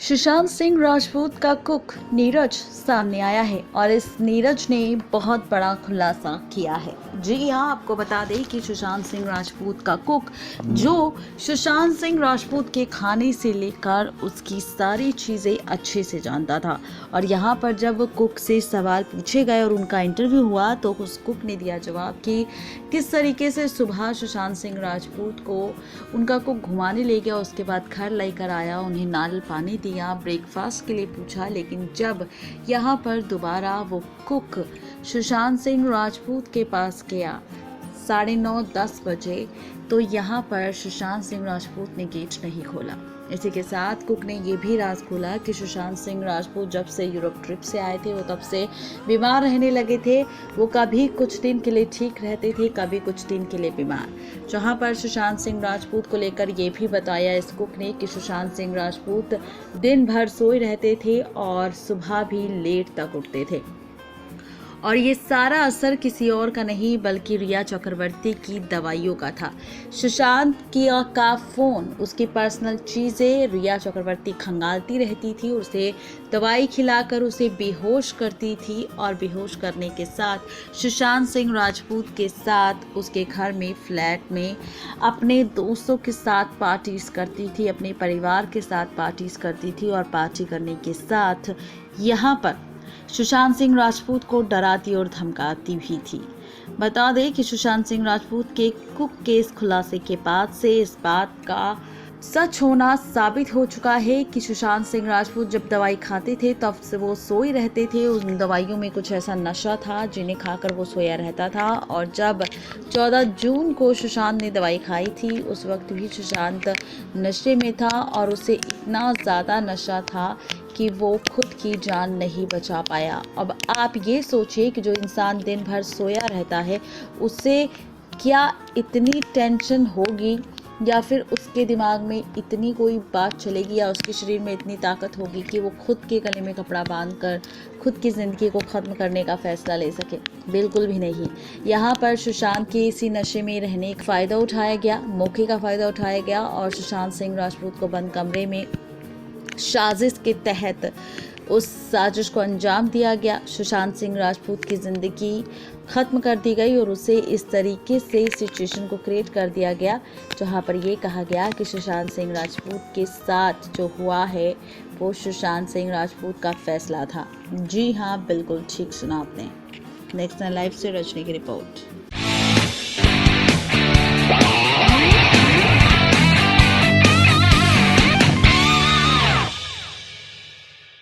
सुशांत सिंह राजपूत का कुक नीरज सामने आया है और इस नीरज ने बहुत बड़ा खुलासा किया है। जी हाँ, आपको बता दें कि सुशांत सिंह राजपूत का कुक जो सुशांत सिंह राजपूत के खाने से लेकर उसकी सारी चीज़ें अच्छे से जानता था। और यहाँ पर जब कुक से सवाल पूछे गए और उनका इंटरव्यू हुआ तो उस कुक ने दिया जवाब कि किस तरीके से सुबह सुशांत सिंह राजपूत को उनका कुक घुमाने ले गया, उसके बाद घर लेकर आया, उन्हें नारियल पानी दिया, ब्रेकफास्ट के लिए पूछा। लेकिन जब यहाँ पर दोबारा वो कुक सुशांत सिंह राजपूत के पास गया 9:30-10 बजे, तो यहाँ पर सुशांत सिंह राजपूत ने गेट नहीं खोला। इसी के साथ कुक ने ये भी राज खोला कि सुशांत सिंह राजपूत जब से यूरोप ट्रिप से आए थे वो तब से बीमार रहने लगे थे। वो कभी कुछ दिन के लिए ठीक रहते थे, कभी कुछ दिन के लिए बीमार। जहां पर सुशांत सिंह राजपूत को लेकर ये भी बताया इस कुक ने कि सुशांत सिंह राजपूत दिन भर सोए रहते थे और सुबह भी लेट तक उठते थे और ये सारा असर किसी और का नहीं बल्कि रिया चक्रवर्ती की दवाइयों का था। सुशांत का फ़ोन, उसकी पर्सनल चीज़ें रिया चक्रवर्ती खंगालती रहती थी, उसे दवाई खिलाकर उसे बेहोश करती थी और बेहोश करने के साथ सुशांत सिंह राजपूत के साथ उसके घर में फ्लैट में अपने दोस्तों के साथ पार्टीज करती थी, अपने परिवार के साथ पार्टीज करती थी और पार्टी करने के साथ यहाँ पर सुशांत सिंह राजपूत को डराती और धमकाती भी थी। बता दें कि सुशांत सिंह राजपूत के कुक केस खुलासे के बाद से इस बात का सच होना साबित हो चुका है कि सुशांत सिंह राजपूत जब दवाई खाते थे तब से वो सोए रहते थे। उन दवाइयों में कुछ ऐसा नशा था जिन्हें खाकर वो सोया रहता था। और जब 14 जून को सुशांत ने दवाई खाई थी उस वक्त भी सुशांत नशे में था और उसे इतना ज़्यादा नशा था कि वो खुद की जान नहीं बचा पाया। अब आप ये सोचिए कि जो इंसान दिन भर सोया रहता है उसे क्या इतनी टेंशन होगी या फिर उसके दिमाग में इतनी कोई बात चलेगी या उसके शरीर में इतनी ताकत होगी कि वो खुद के गले में कपड़ा बांधकर खुद की ज़िंदगी को ख़त्म करने का फैसला ले सके। बिल्कुल भी नहीं। यहाँ पर सुशांत के इसी नशे में रहने का फ़ायदा उठाया गया, मौके का फ़ायदा उठाया गया और सुशांत सिंह राजपूत को बंद कमरे में साजिश के तहत उस साजिश को अंजाम दिया गया। सुशांत सिंह राजपूत की ज़िंदगी ख़त्म कर दी गई और उसे इस तरीके से सिचुएशन को क्रिएट कर दिया गया जहां पर ये कहा गया कि सुशांत सिंह राजपूत के साथ जो हुआ है वो सुशांत सिंह राजपूत का फैसला था। जी हाँ, बिल्कुल ठीक सुना आपने। नेक्स्ट लाइव से रजनी की रिपोर्ट।